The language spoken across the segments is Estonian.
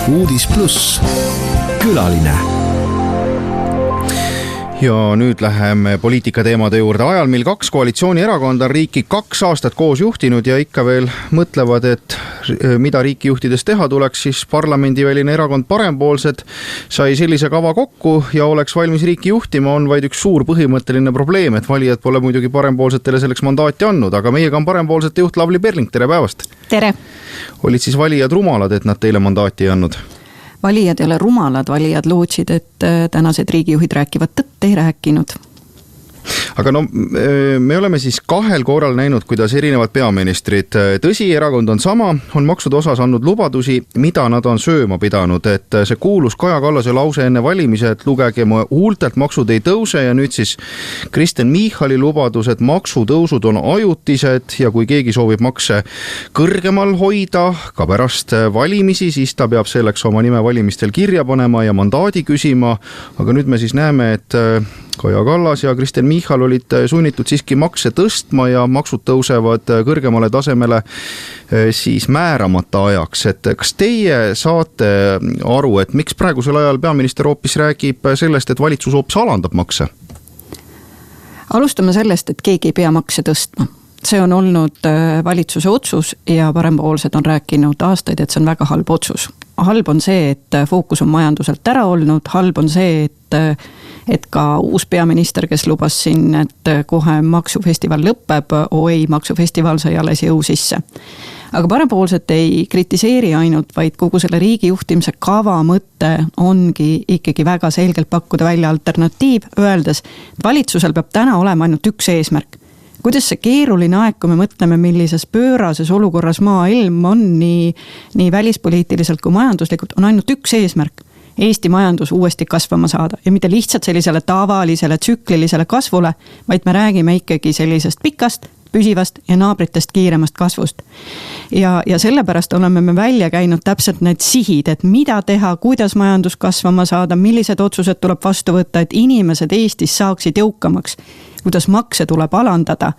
Uudis Plus, külaline. Ja nüüd läheme poliitikateemade juurde ajal, mil 2 koalitsioonierakonda on riiki 2 aastat koos juhtinud ja ikka veel mõtlevad, et mida riiki juhtides teha tuleks, siis parlamendiväline erakond Parempoolsed sai sellise kava kokku ja oleks valmis riiki juhtima, on vaid üks suur põhimõtteline probleem, et valijad pole muidugi Parempoolsetele selleks mandaati andnud, aga meiega on Parempoolsete juht Lavly Perling, tere päevast! Tere! Olid siis valijad rumalad, et nad teile mandaati ei andnud? Valijad ei ole rumalad, valijad lootsid, et tänased riigijuhid rääkivad tõtt, ei rääkinud. Aga no me oleme siis 2 korral näinud, kuidas erinevad peaministrid, tõsi, erakond on sama, on maksude osas andnud lubadusi, mida nad on sööma pidanud, et see kuulus Kaja Kallase lause enne valimise, et lugege mu huultelt, maksud ei tõuse ja nüüd siis Kristen Michali lubadus, et maksutõusud on ajutised ja kui keegi soovib makse kõrgemal hoida ka pärast valimisi, siis ta peab selleks oma nime valimistel kirja panema ja mandaadi küsima, aga nüüd me siis näeme, et Kaja Kallas ja Kristen Michal olid sunnitud siiski makse tõstma ja maksud tõusevad kõrgemale tasemele siis määramata ajaks. Et kas teie saate aru, et miks praegusel ajal peaminister hoopis räägib sellest, et valitsus hoopis alandab makse? Alustame sellest, et keegi ei pea makse tõstma. See on olnud valitsuse otsus ja Parempoolsed on rääkinud aastaid, et see on väga halb otsus. Halb on see, et fookus on majanduselt ära olnud, halb on see, et ka uus peaminister, kes lubas siin, et kohe maksufestival lõpeb, ei, maksufestival sai alles jõu sisse. Aga Parempoolsed ei kritiseeri ainult, vaid kogu selle riigi juhtimise kava mõte ongi ikkagi väga selgelt pakkuda välja alternatiiv, öeldes, et valitsusel peab täna olema ainult üks eesmärk. Kuidas see keeruline aeg, kui me mõtleme, millises pöörases olukorras maailm on nii välispoliitiliselt kui majanduslikult, on ainult üks eesmärk. Eesti majandus uuesti kasvama saada ja mitte lihtsalt sellisele tavalisele tsüklilisele kasvule, vaid me räägime ikkagi sellisest pikast, püsivast ja naabritest kiiremast kasvust. Ja sellepärast oleme me välja käinud täpselt need sihid, et mida teha, kuidas majandus kasvama saada, millised otsused tuleb vastu võtta, et inimesed Eestis saaksid jõukamaks, kuidas makse tuleb alandada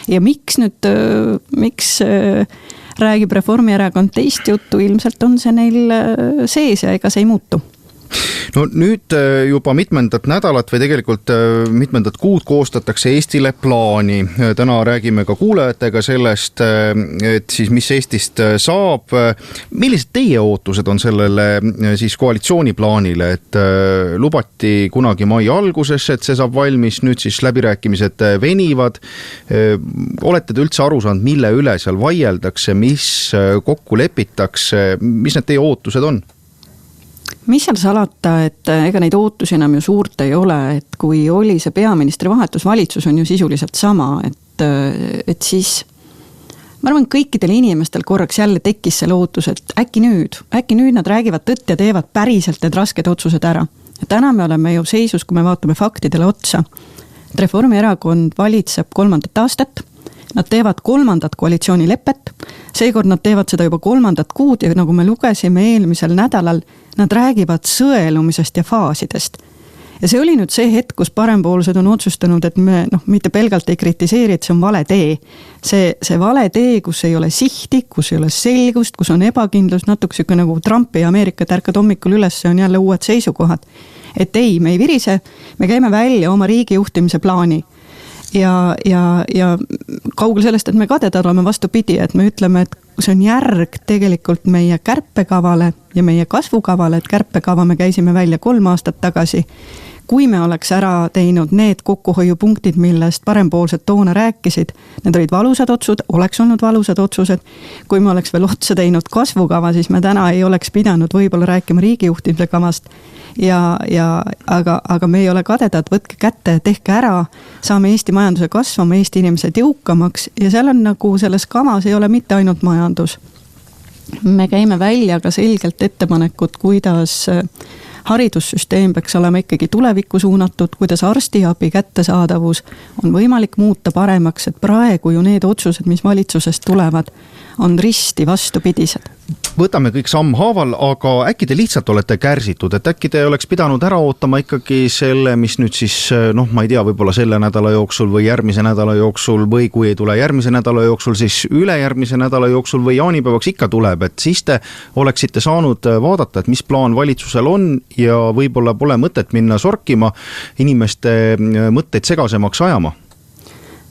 ja miks räägib Reformierakond teist juttu, ilmselt on see neil sees ja ega see ei muutu. No nüüd juba mitmendat nädalat või tegelikult mitmendat kuud koostatakse Eestile plaani. Täna räägime ka kuulajatega sellest, et siis mis Eestist saab. Millised teie ootused on sellele siis koalitsiooniplaanile, et lubati kunagi mai alguses, et see saab valmis, nüüd siis läbirääkimised venivad. Olete te üldse aru saanud, mille üle seal vaieldakse, mis kokku lepitakse, mis need teie ootused on? Mis seal salata, et ega neid ootusi enam ju suurt ei ole, et kui oli see peaministri vahetus, valitsus on ju sisuliselt sama, et siis ma arvan, kõikidel inimestel korraks jälle tekkis see ootus, et äkki nüüd nad räägivad tõtt ja teevad päriselt need rasked otsused ära. Ja täna me oleme ju seisus, kui me vaatame faktidele otsa, et Reformierakond valitseb 3. aastat, nad teevad 3. koalitsioonilepet, seekord nad teevad seda juba 3. kuud ja nagu me lugesime eelmisel nädalal, nad räägivad sõelumisest ja faasidest. Ja see oli nüüd see hetk, kus Parempoolsed on otsustanud, et me mitte pelgalt ei kritiseeri, et see on vale tee. See vale tee, kus ei ole sihti, kus ei ole selgust, kus on ebakindlus, natuke siuke nagu Trumpi ja Ameerika tärkad hommikul üles, see on jälle uued seisukohad. Et ei, me ei virise, me käime välja oma riigi juhtimise plaani. Ja kaugel sellest, et me kadedad oleme vastupidi, et me ütleme, et see on järg tegelikult meie kärpekavale ja meie kasvukavale, et kärpekava me käisime välja 3 aastat tagasi. Kui me oleks ära teinud need kokkuhoiupunktid, millest Parempoolsed toona rääkisid, need olid valusad otsused, oleks olnud valusad otsused. Kui me oleks veel otsa teinud kasvukava, siis me täna ei oleks pidanud võib-olla rääkima riigijuhtimise kavast. Aga me ei ole kadedad, võtke kätte, tehke ära, saame Eesti majanduse kasvama, Eesti inimesed jõukamaks ja seal on nagu selles kavas ei ole mitte ainult majandus. Me käime välja ka selgelt ettepanekud, kuidas haridussüsteem peaks olema ikkagi tulevikku suunatud, kuidas arstiabi kättesaadavus on võimalik muuta paremaks, et praegu ju need otsused, mis valitsusest tulevad, on risti vastupidised. võtame kõik sammhaaval, aga äkki te lihtsalt olete kärsitud, et äkki te oleks pidanud ära ootama ikkagi selle, mis nüüd siis, ma ei tea, võib-olla selle nädala jooksul või järgmise nädala jooksul või kui ei tule järgmise nädala jooksul, siis ülejärgmise nädala jooksul või jaanipäevaks ikka tuleb, et siis te oleksite saanud vaadata, et mis plaan valitsusel on ja võib-olla pole mõtet minna sorkima, inimeste mõtteid segasemaks ajama.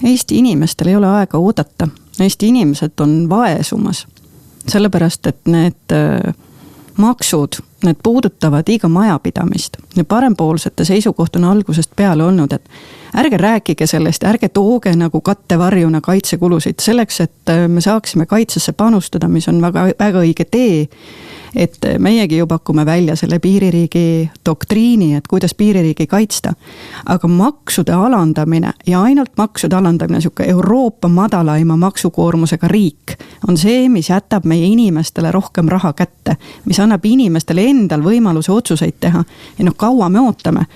Eesti inimestel ei ole aega oodata. Eesti inimesed on vaesumas. Sellepärast, et need maksud, need puudutavad iga majapidamist. Ja parempoolsete seisukoht on algusest peale olnud, et ärge rääkige sellest, ärge tooge nagu kattevarjuna kaitsekulusid selleks, et me saaksime kaitsesse panustada, mis on väga, väga õige tee. Et meiegi ju pakume välja selle piiririigi doktriini, et kuidas piiririigi kaitsta. Aga maksude alandamine ja ainult maksude alandamine, siuke Euroopa madalaima maksukoormusega riik, on see, mis jätab meie inimestele rohkem raha kätte, mis annab inimestele endal võimaluse otsuseid teha. Ja kaua me ootame.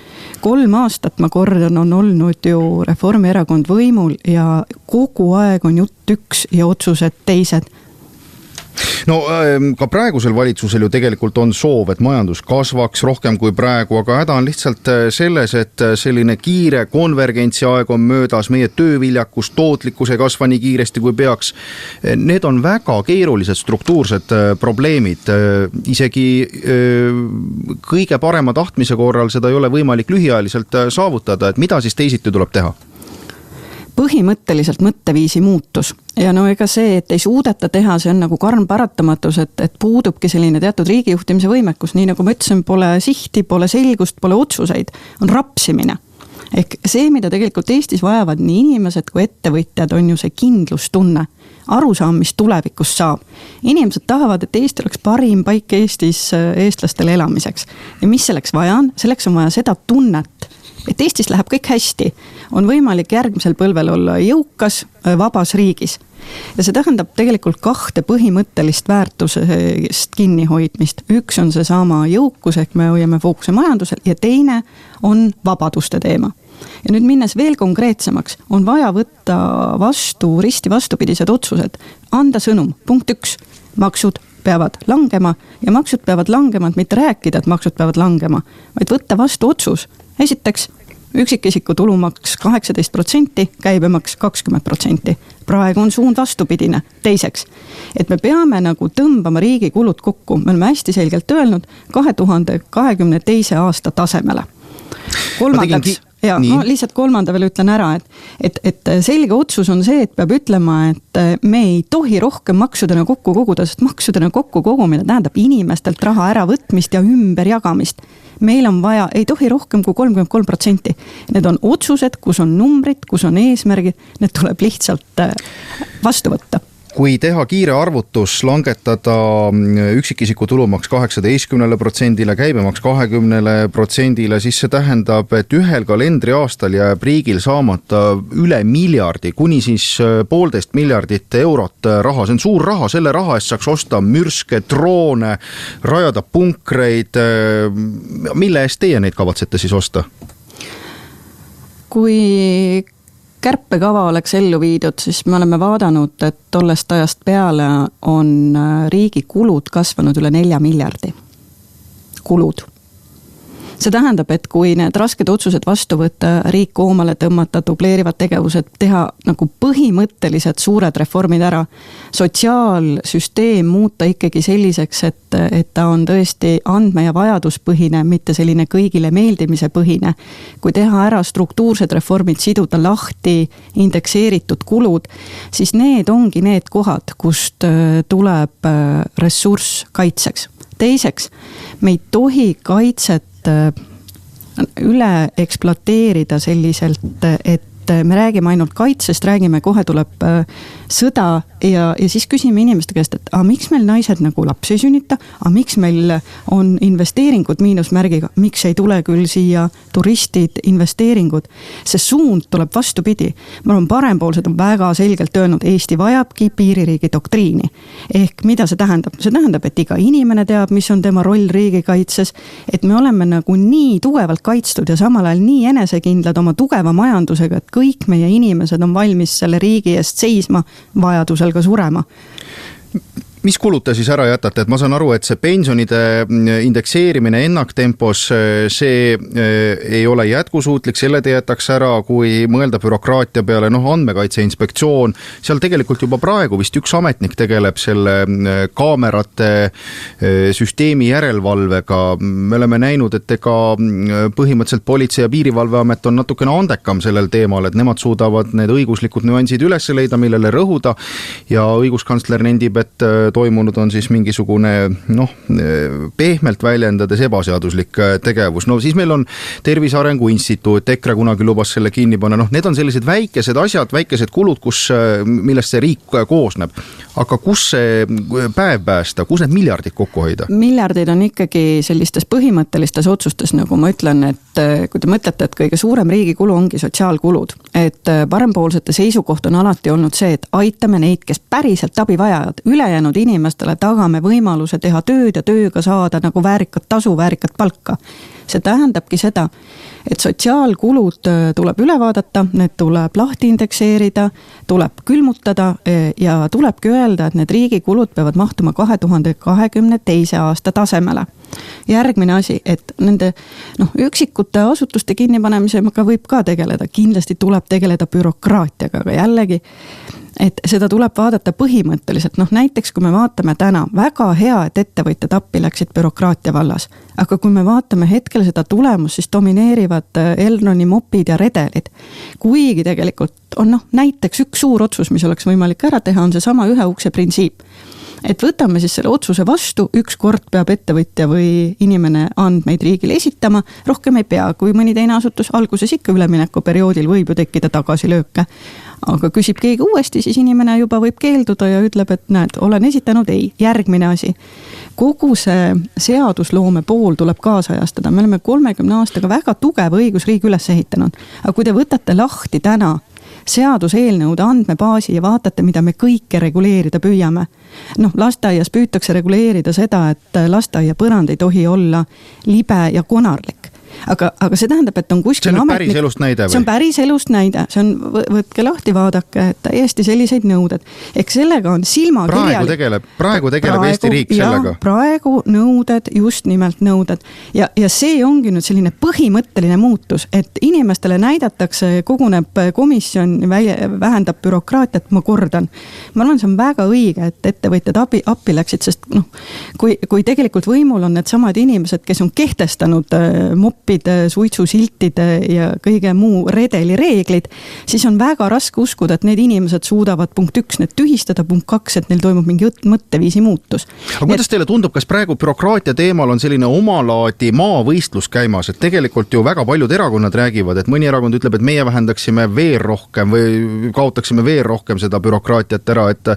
3 aastat, ma kordan, on olnud ju Reformierakond võimul ja kogu aeg on jutt üks ja otsused teised. No ka praegusel valitsusel ju tegelikult on soov, et majandus kasvaks rohkem kui praegu, aga häda on lihtsalt selles, et selline kiire konvergentsi aeg on möödas, meie tööviljakus, tootlikkus ei kasva nii kiiresti kui peaks. Need on väga keerulised struktuursed probleemid. Isegi kõige parema tahtmise korral seda ei ole võimalik lühiajaliselt saavutada, et mida siis teisiti tuleb teha? Põhimõtteliselt mõtteviisi muutus ja ega see, et ei suudeta teha, see on nagu karm paratamatus, et puudubki selline teatud riigijuhtimise võimekus, nii nagu ma ütlesin, pole sihti, pole selgust, pole otsuseid, on rapsimine. Ehk see, mida tegelikult Eestis vajavad nii inimesed kui ettevõtjad, on ju see kindlustunne, arusaam, mis tulevikus saab. Inimesed tahavad, et Eesti oleks parim paik Eestis eestlastele elamiseks. Ja mis selleks vaja on? Selleks on vaja seda tunnet, et Eestis läheb kõik hästi, on võimalik järgmisel põlvel olla jõukas, vabas riigis. Ja see tähendab tegelikult 2 põhimõttelist väärtusest kinnihoidmist. Üks on see sama jõukus, ehk me hoiame fookuse majandusel ja teine on vabaduste teema. Ja nüüd minnes veel konkreetsemaks, on vaja võtta vastu risti vastupidised otsused. Anda sõnum, punkt 1, maksud peavad langema ja maksud peavad langema, et mitte rääkida, et maksud peavad langema, vaid võtta vastu otsus. Esiteks, üksikisiku tulumaks 18%, käibemaks 20%. Praegu on suund vastupidine. Teiseks, et me peame nagu tõmbama riigi kulud kokku. Me oleme hästi selgelt öelnud 2022. aasta tasemele. Kolmandaks, ja lihtsalt kolmanda veel ütlen ära, et selge otsus on see, et peab ütlema, et me ei tohi rohkem maksudena kokku koguda, sest maksudena kokku kogumine tähendab inimestelt raha äravõtmist ja ümberjagamist. Meil on vaja, ei tohi rohkem kui 33%. Need on otsused, kus on numbrid, kus on eesmärgid, need tuleb lihtsalt vastu võtta. Kui teha kiire arvutus, langetada üksikisiku tulumaks 18%, käibemaks 20%, siis see tähendab, et ühel kalendriaastal jääb riigil saamata üle miljardi, kuni siis 1,5 miljardit eurot raha. See on suur raha, selle raha eest saaks osta mürske, droone, rajada punkreid. Mille eest teie neid kavatsete siis osta? Kui kärpekava oleks ellu viidud, siis me oleme vaadanud, et tollest ajast peale on riigi kulud kasvanud üle 4 miljardi. Kulud. See tähendab, et kui need rasked otsused vastu võtta, riik koomale tõmmata, dubleerivad tegevused, teha nagu põhimõttelised suured reformid ära, sotsiaalsüsteem muuta ikkagi selliseks, et ta on tõesti andme- ja vajaduspõhine, mitte selline kõigile meeldimise põhine. Kui teha ära struktuursed reformid, siduda lahti indekseeritud kulud, siis need ongi need kohad, kust tuleb ressurss kaitseks. Teiseks, me ei tohi kaitset üle ekspluateerida selliselt, et me räägime ainult kaitsest, räägime, kohe tuleb sõda ja siis küsime inimeste käest, et miks meil naised nagu lapsi ei sünnita, miks meil on investeeringud miinusmärgiga, miks ei tule küll siia turistid, investeeringud. See suund tuleb vastupidi. Ma olen parempoolsed on väga selgelt öelnud, Eesti vajabki piiririigi doktriini. Ehk mida see tähendab? See tähendab, et iga inimene teab, mis on tema roll riigikaitses, et me oleme nagu nii tugevalt kaitstud ja samal ajal nii enesekindlad oma tugeva majandusega, et kõik meie inimesed on valmis selle riigi eest seisma, vajadusel ka surema. mis kulud te siis ära jätate, et ma saan aru, et see pensionide indekseerimine ennaktempos, see ei ole jätkusuutlik, selle te jätaks ära, kui mõelda bürokraatia peale, Andmekaitse Inspektsioon, seal tegelikult juba praegu vist üks ametnik tegeleb selle kaamerate süsteemi järelevalvega. Me oleme näinud, et ega põhimõtteliselt Politsei- ja Piirivalveamet on natukene andekam sellel teemal, et nemad suudavad need õiguslikud nüansid üles leida, millele rõhuda, ja õiguskantsler nendib, et toimunud on siis mingisugune, pehmelt väljendades ebaseaduslik tegevus. Siis meil on Tervise Arengu Instituut, EKRE kunagi lubas selle kinni panna, need on sellised väikesed asjad, väikesed kulud, millest see riik koosneb. Aga kus see päev päästa, kus need miljardid kokku hoida? Miljardid on ikkagi sellistes põhimõttelistes otsustes, nagu ma ütlen, et kui te mõtlete, et kõige suurem riigi kulu ongi sotsiaalkulud, et parempoolsete seisukoht on alati olnud see, et aitame neid, kes päriselt abi vajavad, ülejäänud inimestele tagame võimaluse teha tööd ja tööga saada nagu väärikat tasu, väärikat palka. See tähendabki seda, et sotsiaalkulud tuleb üle vaadata, need tuleb lahti indekseerida, tuleb külmutada ja tulebki öelda, et need riigi kulud peavad mahtuma 2022. aasta tasemele. Järgmine asi, et nende üksikute asutuste kinnipanemisega võib ka tegeleda, kindlasti tuleb tegeleda bürokraatiaga, aga jällegi, et seda tuleb vaadata põhimõtteliselt, näiteks kui me vaatame täna, väga hea, et ettevõtjad appi läksid bürokraatia vallas, aga kui me vaatame hetkel seda tulemust, siis domineerivad Elroni mopid ja redelid. Kuigi tegelikult on näiteks üks suur otsus, mis oleks võimalik ära teha, on see sama ühe ukse printsiip. Et võtame siis selle otsuse vastu, üks kord peab ettevõtja või inimene andmeid riigile esitama, rohkem ei pea, kui mõni teine asutus alguses ikka üleminekuperioodil võib ju tekkida tagasilööke. Aga küsib keegi uuesti, siis inimene juba võib keelduda ja ütleb, et näed, olen esitanud, ei. Järgmine asi. Kogu see seadusloome pool tuleb kaasajastada. Me oleme 30 aastaga väga tugeva õigusriigi üles ehitanud. Aga kui te võtate lahti täna seaduseelnõude andmebaasi ja vaatate, mida me kõike reguleerida püüame. Lasteaias püütakse reguleerida seda, et lasteaia põrand ei tohi olla libe ja konarlik. Aga see tähendab, et on kuskil ametnik. See on päris elust näide või? See on päris elust näide. See on, võtke lahti vaadake, et täiesti selliseid nõuded. Ehk sellega on silmakirjalik. Praegu tegeleb Eesti riik sellega. Praegu nõuded, just nimelt nõuded. Ja see ongi nüüd selline põhimõtteline muutus, et inimestele näidatakse, koguneb komisjon, vähendab bürokraatiat, ma kordan. Ma arvan, see on väga õige, et ettevõtjad appi läksid, sest kui tegelikult võimul on need samad inimesed, kes on kehtestanud suitsusiltide ja kõige muu redeli reeglid, siis on väga raske uskuda, et need inimesed suudavad punkt 1 need tühistada, punkt 2, et neil toimub mingi mõtteviisi muutus. Aga kuidas teile tundub, kas praegu bürokraatia teemal on selline omalaadi maavõistlus käimas, et tegelikult ju väga paljud erakonnad räägivad, et mõni erakond ütleb, et meie vähendaksime veel rohkem või kaotaksime veel rohkem seda bürokraatiat ära, et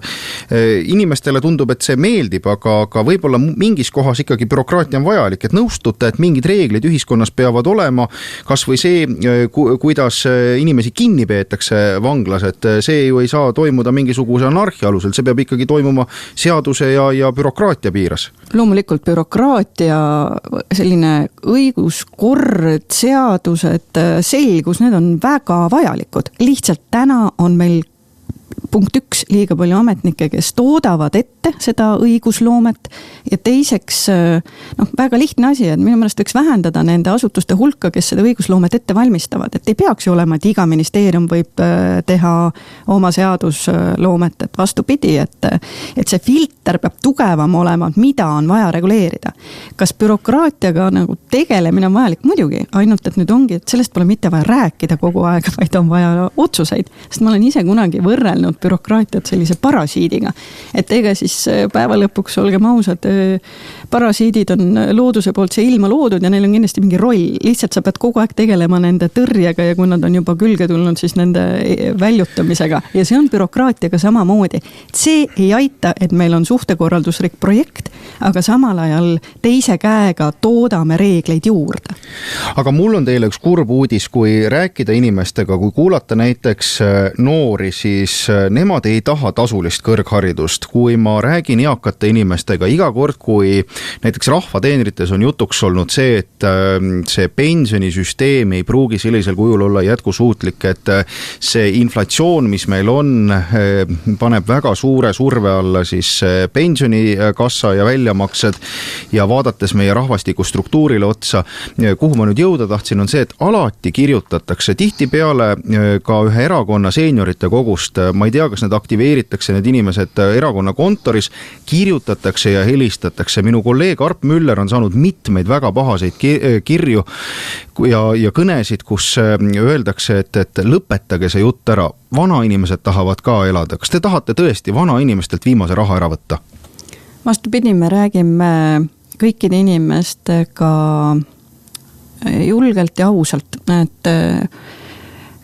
inimestele tundub, et see meeldib, aga võib-olla mingis kohas ikkagi bürokraatia on vajalik, et nõustute, et mingid reeglid ühiskonnas peavad olema, kas või see, kuidas inimesi kinni peetakse vanglas, et see ju ei saa toimuda mingisuguse anarhia alusel, see peab ikkagi toimuma seaduse ja bürokraatia piires. Loomulikult bürokraatia, selline õiguskord, seadused, selgus, need on väga vajalikud. Lihtsalt täna on meil punkt 1, liiga palju ametnikke, kes toodavad ette seda õigusloomet ja teiseks, väga lihtne asi, et minu meelest võiks vähendada nende asutuste hulka, kes seda õigusloomet ette valmistavad, et ei peaks ju olema, et iga ministeerium võib teha oma seadusloomet, et vastupidi, et see filter peab tugevam olema, mida on vaja reguleerida. Kas bürokraatiaga tegelemine on vajalik? Muidugi, ainult et nüüd ongi, et sellest pole mitte vaja rääkida kogu aeg, vaid on vaja otsuseid, sest ma olen ise kunagi võrrelnud bürokraatiat sellise parasiidiga. Et ega siis päeva lõpuks, olgem ausad, parasiidid on looduse poolt see ilma loodud ja neil on kindlasti mingi roll. Lihtsalt sa pead kogu aeg tegelema nende tõrjega ja kui nad on juba külge tulnud, siis nende väljutamisega. Ja see on bürokraatiaga samamoodi. See ei aita, et meil on suhtekorraldusrik projekt, aga samal ajal teise käega toodame reegleid juurde. Aga mul on teile üks kurb uudis, kui rääkida inimestega, kui kuulata näiteks noori, siis nemad ei taha tasulist kõrgharidust. Kui ma räägin eakate inimestega iga kord, kui näiteks rahvateenrites on jutuks olnud see, et see pensionisüsteem ei pruugi sellisel kujul olla jätkusuutlik, et see inflatsioon, mis meil on, paneb väga suure surve alla siis pensionikassa ja väljamaksed ja vaadates meie rahvastiku struktuurile otsa, kuhu ma nüüd jõuda tahtsin, on see, et alati kirjutatakse tihtipeale ka ühe erakonna seeniorite kogust, ma ei tea, kas need aktiveeritakse, need inimesed erakonna kontoris, kirjutatakse ja helistatakse. Minu kolleeg Arp Müller on saanud mitmeid väga pahaseid kirju ja kõnesid, kus öeldakse, et lõpetage see jutt ära. Vanainimesed tahavad ka elada. Kas te tahate tõesti vanainimestelt viimase raha ära võtta? Vastupidi, me räägime kõikide inimestega julgelt ja ausalt, et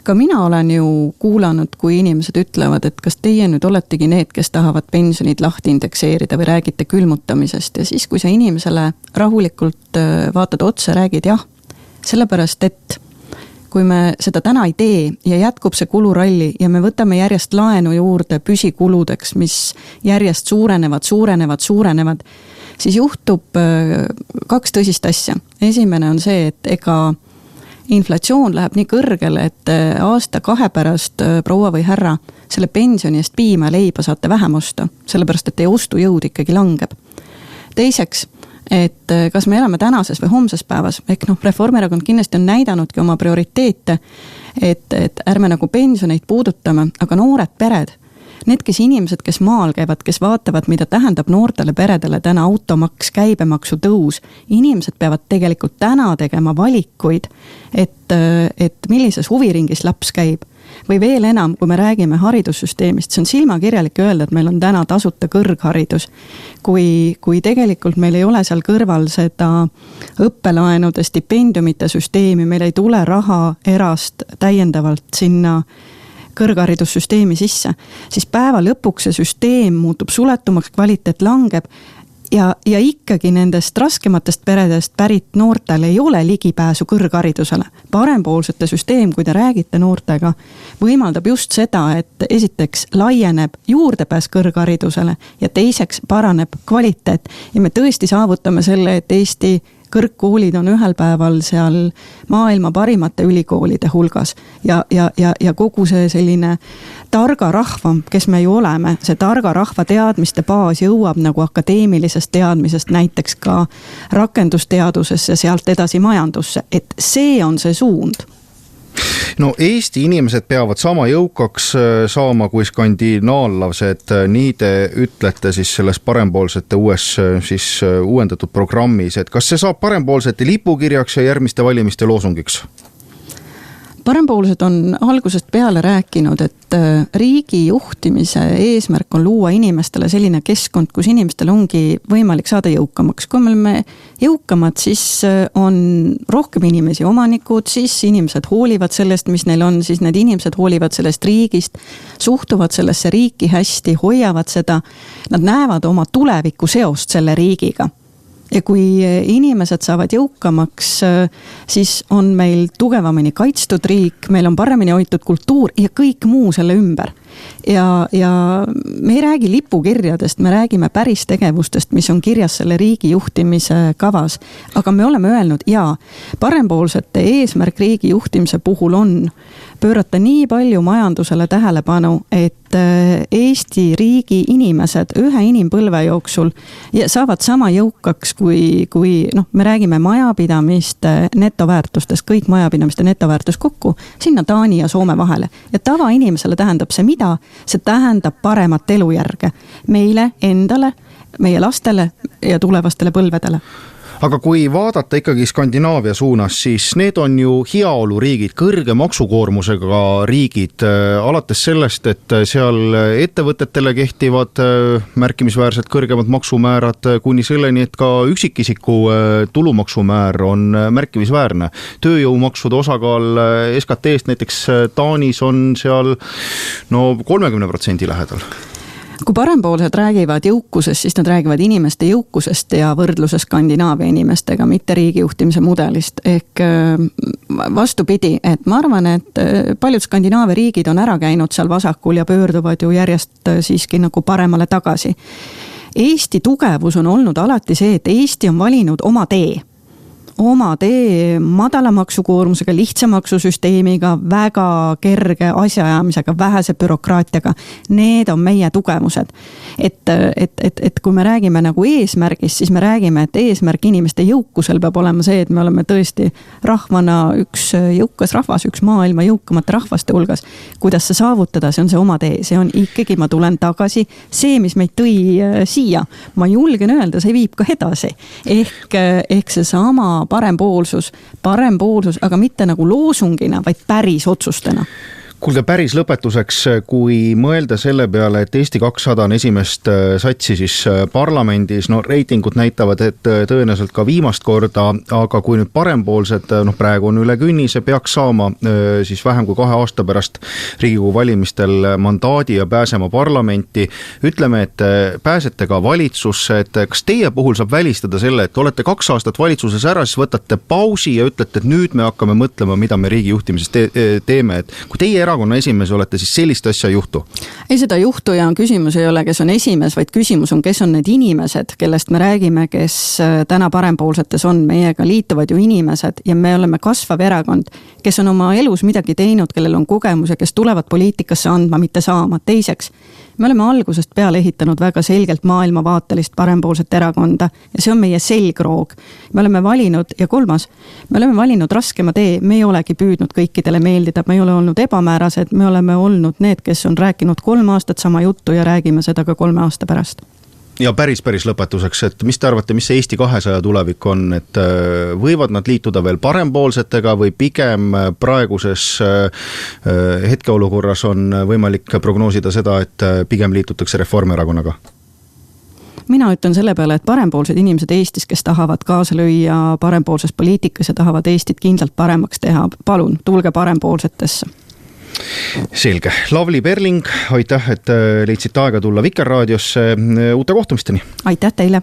ka mina olen ju kuulanud, kui inimesed ütlevad, et kas teie nüüd oletegi need, kes tahavad pensionid lahti indekseerida või räägite külmutamisest ja siis, kui sa inimesele rahulikult vaatad otsa, räägid jah, sellepärast, et kui me seda täna ei tee ja jätkub see kuluralli ja me võtame järjest laenu juurde püsikuludeks, mis järjest suurenevad, siis juhtub kaks tõsist asja. Esimene on see, et ega inflatsioon läheb nii kõrgele, et aasta-kahe pärast proua või härra selle pensioni eest piima ja leiba saate vähem osta, sellepärast et teie ostujõud ikkagi langeb. Teiseks, et kas me elame tänases või homses päevas, Reformierakond kindlasti on näidanudki oma prioriteete, et ärme nagu pensioneid puudutame, aga noored pered, need, inimesed, kes maal käivad, kes vaatavad, mida tähendab noortele peredele täna automaks, käibemaksu tõus, inimesed peavad tegelikult täna tegema valikuid, et millises huviringis laps käib. Või veel enam, kui me räägime haridussüsteemist, see on silmakirjalik öelda, et meil on täna tasuta kõrgharidus, kui tegelikult meil ei ole seal kõrval seda õppelaenude stipendiumite süsteemi, meil ei tule raha erast täiendavalt sinna kõrgharidussüsteemi sisse, siis päeva lõpuks see süsteem muutub suletumaks, kvaliteet langeb ja ikkagi nendest raskematest peredest pärit noortel ei ole ligipääsu kõrgharidusele. Parempoolsete süsteem, kui te räägite noortega, võimaldab just seda, et esiteks laieneb juurdepääs kõrgharidusele ja teiseks paraneb kvaliteet ja me tõesti saavutame selle, et Eesti kõrgkoolid on ühel päeval seal maailma parimate ülikoolide hulgas ja kogu see selline targa rahva, kes me ju oleme, see targa rahva teadmiste baas jõuab nagu akadeemilisest teadmisest näiteks ka rakendusteadusesse, sealt edasi majandusse, et see on see suund. No Eesti inimesed peavad sama jõukaks saama kui skandinaavlased, nii te ütlete siis selles parempoolsete siis uuendatud programmis, et kas see saab parempoolsete lipukirjaks ja järgmiste valimiste loosungiks? Parempoolsed on algusest peale rääkinud, et riigi juhtimise eesmärk on luua inimestele selline keskkond, kus inimestel ongi võimalik saada jõukamaks. Kui me oleme jõukamad, siis on rohkem inimesi omanikud, siis inimesed hoolivad sellest, mis neil on, siis need inimesed hoolivad sellest riigist, suhtuvad sellesse riiki hästi, hoiavad seda, nad näevad oma tuleviku seost selle riigiga. Ja kui inimesed saavad jõukamaks, siis on meil tugevamini kaitstud riik, meil on paremini hoitud kultuur ja kõik muu selle ümber. Ja me ei räägi lipukirjadest, me räägime päris tegevustest, mis on kirjas selle riigi juhtimise kavas. Aga me oleme öelnud, parempoolsete eesmärk riigi juhtimise puhul on pöörata nii palju majandusele tähelepanu, et Eesti riigi inimesed ühe inimpõlve jooksul saavad sama jõukaks, kui me räägime majapidamiste netoväärtustest, kõik majapidamiste netoväärtus kokku, sinna Taani ja Soome vahele. Ja tavainimesele tähendab see mida? See tähendab paremat elujärge meile endale, meie lastele ja tulevastele põlvedele. Aga kui vaadata ikkagi Skandinaavia suunas, siis need on ju heaoluriigid, kõrge maksukoormusega riigid, alates sellest, et seal ettevõtetele kehtivad märkimisväärselt kõrgemad maksumäärad, kuni selleni, et ka üksikisiku tulumaksumäär on märkimisväärne. Tööjõumaksude osakaal SKT-st näiteks Taanis on seal 30% lähedal. Kui parempoolsed räägivad jõukusest, siis nad räägivad inimeste jõukusest ja võrdluses Skandinaavia inimestega, mitte riigijuhtimise mudelist. Ehk vastupidi, et ma arvan, et paljud Skandinaavia riigid on ära käinud seal vasakul ja pöörduvad ju järjest siiski nagu paremale tagasi. Eesti tugevus on olnud alati see, et Eesti on valinud oma tee madala maksukoormusega, lihtsa maksusüsteemiga, väga kerge asjaajamisega, vähese bürokraatiaga. Need on meie tugevused. Et kui me räägime nagu eesmärgist, siis me räägime, et eesmärk inimeste jõukusel peab olema see, et me oleme tõesti rahvana üks jõukas rahvas, üks maailma jõukamate rahvaste hulgas. Kuidas see saavutada, see on see oma tee, see on ikkagi, ma tulen tagasi, see, mis meid tõi siia, ma julgen öelda, see viib ka edasi. Ehk see sama parempoolsus, aga mitte nagu loosungina, vaid päris otsustena. Kuulge, päris lõpetuseks, kui mõelda selle peale, et Eesti 200 on esimest satsi siis parlamendis, no reitingud näitavad, et tõenäoliselt ka viimast korda, aga kui nüüd parempoolsed, praegu on üle künnise, peaks saama siis vähem kui 2 aasta pärast Riigikogu valimistel mandaadi ja pääsema parlamenti, ütleme, et pääsete ka valitsusse, et kas teie puhul saab välistada selle, et olete 2 aastat valitsuses ära, siis võtate pausi ja ütlete, et nüüd me hakkame mõtlema, mida me riigi juhtimises teeme, et kui teie erakonna esimees olete, siis sellist asja juhtu? Ei, seda juhtu ja küsimus ei ole, kes on esimees, vaid küsimus on, kes on need inimesed, kellest me räägime, kes täna parempoolsetes on. Meiega liituvad ju inimesed ja me oleme kasvav erakond, kes on oma elus midagi teinud, kellel on kogemus ja kes tulevad poliitikasse andma, mitte saama. Teiseks, me oleme algusest peale ehitanud väga selgelt maailmavaatelist parempoolset erakonda ja see on meie selgroog. Me oleme valinud, ja kolmas, me oleme valinud raskema tee, me ei olegi püüdnud kõikidele meeldida, me ei ole olnud ebamäärased, me oleme olnud need, kes on rääkinud 3 aastat sama juttu ja räägime seda ka 3 aasta pärast. Ja päris lõpetuseks, et mis te arvate, mis see Eesti 200 tulevik on, et võivad nad liituda veel parempoolsetega või pigem praeguses hetkeolukorras on võimalik prognoosida seda, et pigem liitutakse Reformierakonnaga? Mina ütlen selle peale, et parempoolsed inimesed Eestis, kes tahavad kaasa lüüa parempoolses poliitikas ja tahavad Eestit kindlalt paremaks teha, palun, tulge parempoolsetesse. Selge. Lavly Perling, aitäh, et leidsite aega tulla Vikerraadiosse. Uute kohtumisteni. Aitäh teile.